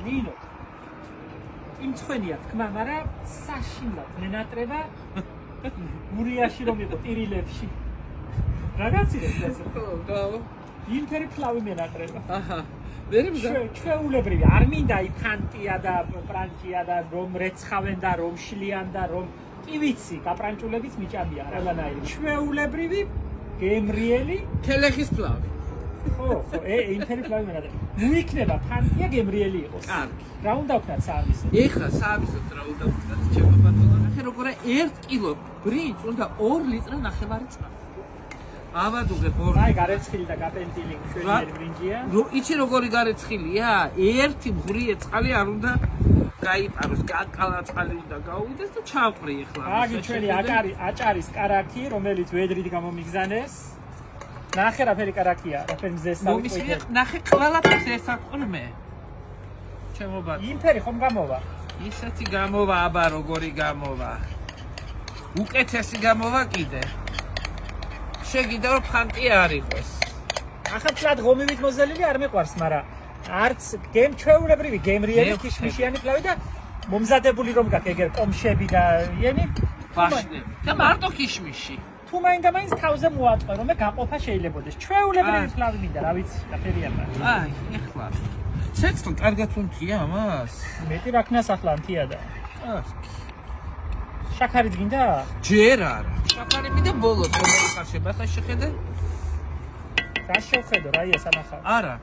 ნინო იმცხვენია თქმა, მაგრამ საშინლად მენატრება გურიაში რომ იყო ტირილებში. რა გაცილეთ ეს? ხო, გავ. იმფერი ფლავი მენატრება. აჰა. ჩვეულებრივი არ მინდა იფანტია და პრანჭია და რომ რეცხავენ და რომ შლიან და რომ კი ვიცი, გაპრანჭულებიც მიჭამია ყველანაირი. ჩვეულებრივი გემრიელი თელეხის ფლავი. ხო, იმფერი ფლავი მენატრება. ნუ იქნება ფანტია გემრიელი იყოს. კარგი. რა უნდა ვქნათ საამისო? ეხლა საამისოდ რა უნდა ვქნათ, ჩემო ბატონო, ნახე როგორა 1 კილო ბრინჯს უნდა 2 ლიტრა ნახევარი წყალი. ავადუღებ 2. აი, გარეცხილი და გაპენტილი შვენიერი ბრინჯია. იცი როგორი გარეცხილია? 1 მღრიე წყალი არ უნდა გაიპაროს, კაკალა წყალი უნდა გაუვიდეს და ჩავყრი ეხლა. აგი ჩვენი აჭარის კარაქი, რომელიც ვედრით გამომიგზანეს. ნახე რაფერი კარაქია, რაფერი მზესა. მომისმენია, ნახე ყველაფერს ესაყრმე. ჩემო ბატონო. იმფერი ხომ გამოვა? ისეთი გამოვა, აბა როგორი გამოვა. უკეთესი გამოვა კიდე. შეგიდა რომ ფანტია არ იყოს. ახლა ფლად ღომივით მოზელილი არ მეყვარს, მაგრამ არც გემჩვეულებრივი გემრიელი ქიშმიშიანი ფლავი და მომზადებული რომ გაქვს ეგერ კომშები და იენი ვაშნე. და მარტო ქიშმიში. თუ მაინდა-მაინც თავზე მოაწყვე, რომ გაყოფა შეიძლებაოდეს. ჩვეულებრივი ფლავი მინდა, რა ვიცი, დაფერია მაგრამ. აი, ეხლა. ცეცხლ კარგად უნთია ამას? მეტი რა ქნას ახლა ანთია და. შაქარიც გინდა? ჯერ არა. შაქარი მინდა ბოლოს რომელი ხარშება, ახლა შეხედე. რა შევხედო, რა ია სანახავ? არა.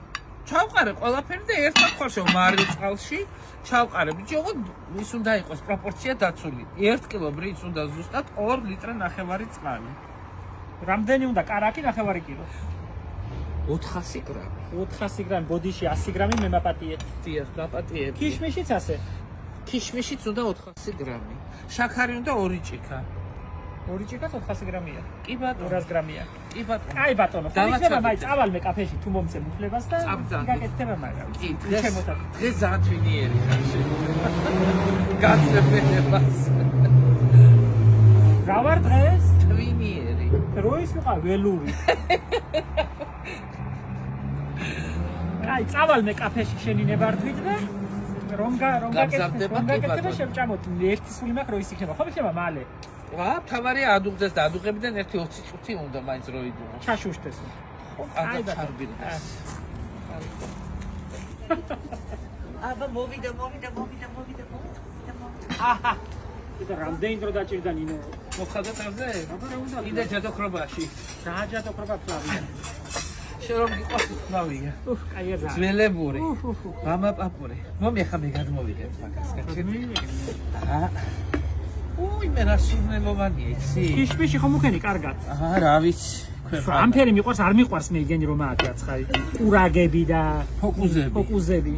ჩავყარე ყველაფერი და ერთად ხარშევ მარი წყალში. ჩავყარე, ბიჭო, ის უნდა იყოს პროპორცია დაცული. 1 კილო ბრინჯს უნდა ზუსტად 2 ლიტრა ნახევარი წყალი. რამდენი უნდა კარაკი ნახევარი კილო? 400 გრამი. 400 გრამი ბოდიში 100 გრამი მემაპატიეთ. დიახ, დაპატიებ. ქიშმიშიც ასე. ქიშმიშიც უნდა 400 გრამი. შაქარი უნდა 2 ჭიქა. 2 ჭიქაც 400 გრამია. კი ბატონო. 200 გრამია. კი ბატონო. აი ბატონო, ხო იქნება მაინც წავალმე კაფეში თუ მომწე მუფლებას და გაკეთდება მაგრამ. კი, დღეს ძალიან თვინიერი ხარში. გაცლებელებას. რა ვარ დღეს? თვინიერი. დროის ვიყავ ველური. აი წავალმე კაფეში შენი ნებართვით და რომ გაკეთდება შევჭამოთ. ერთი სული მაქვს რო ის იქნება. ხო იქნება მალე. რა, თავარია ადუღდეს და ადუღებიდან 1-20 წუთი უნდა მაინც რო იდუღო. ჩაშუშდეს. აი ჩარბილდეს. აბა მოვიდა. აჰა. და რამდენი დრო დაჭირდა ნინო? მოხდა თავზე? აბა რა უნდა? კიდე ჯადოქრობაში. რა ჯადოქრობა ფლავია? შენ რომ გიყვარს ფლავია. კაია ზა. ძველებური. მამა პაპური. მომი ახლა მე გადმოვიღებ მაგას. აა უი მე რა სურნელოვანია იცი? ქიშმიში ხომ უქენი კარგად? აა რა ვიცი. ამფერი მიყვარს, არ მიყვარს მე იგენი რომ აათი აცხარი. ურაგები და ფოკუზები.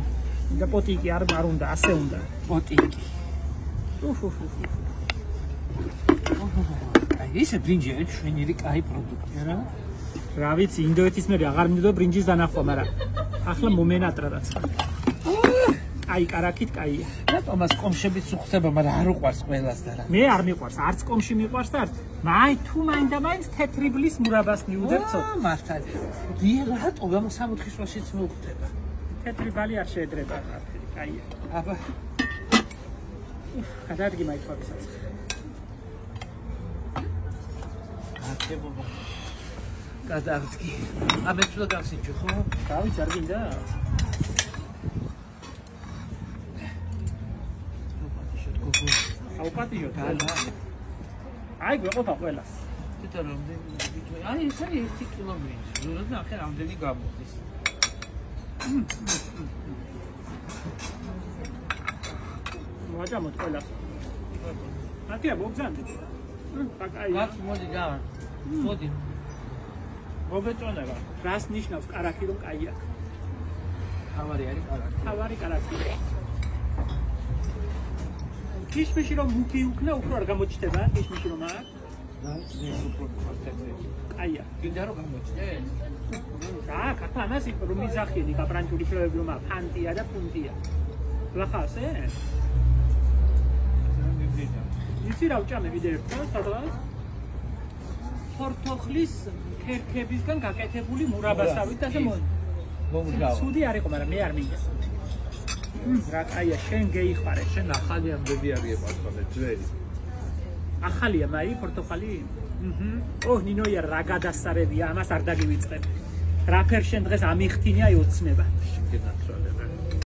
და პოტიკი არ უნდა, ასე უნდა. პოტიკი. აი ესე ბრინჯია შვენიერი კაი პროდუქტია რა. რა ვიცი, ინდოეთის მე აღარ მინდოდა ბრინჯის დანახვა, მაგრამ ახლა მომენატრა რაც. აი კარაკით კაია. რატომაც კომშებიც უხდება, მაგრამ არ უყვარს ყველას და რა. მე არ მიყვარს, არც კომში მიყვარს და არც. თუ მაინდა-მაინც თეთრი ბლის მურაბას მიუძებცო. მართალი. დიე რატო გამოსამოთხისლაშიც მოუხდება? თეთრი ბალი არ შეედრება, კაია. აბა. გადაადგი მაიწყებისაც. აკებობა. გადაადგი. ამეც უნდა გავსინჯო, ხო? დავიც არ გინდა? აუპატიო თალა. აი გვეყოფა ყველას. თვითონ რამდენი ბიჭო. აი ეს არის 1 კილომეტრი. ზუსტად ნახე რამდენი გამოდის. მოაჭამოთ ყველას. აკია მოგზანდით. კაკაი. რა მოდი გავა. მოდი. მოგეწონება. რას ნიშნავს კარაკი რომ კაია? თავარი არის კარაკი. თავარი კარაკი. ქიშმიში რომ მუქი უკნა, უფრო არ გამოჩნდება, ქიშმიში რომ აქვს. რა ზეს უფრო ფაქტები. კაია. გინდა რომ გამოჩნდეს? რა, კატა ამას იქ რომ მიზახიენი კაპრანჭული ფლევები რომ ფანტია და პუნტია. ლახასე? იცი რა ვჭამე ვიდეოებთან სადღაც? ფორთოხლის ქერქებისგან გაკეთებული მურაბასავით და მომგავა. სუდი არ იყო, მაგრამ მე არ მინდა. რა კაია, შენ გეიხარე. შენ ახალი ამბები არის პასპორტი ძველი. ახალია მაი პორტოხალი? ოჰ, ნინოია რა გადასარევია, ამას არ დაგივიწყებ. რა ფერ შენ დღეს ამიხთინი აი ოცნება. შეგენაცვალე.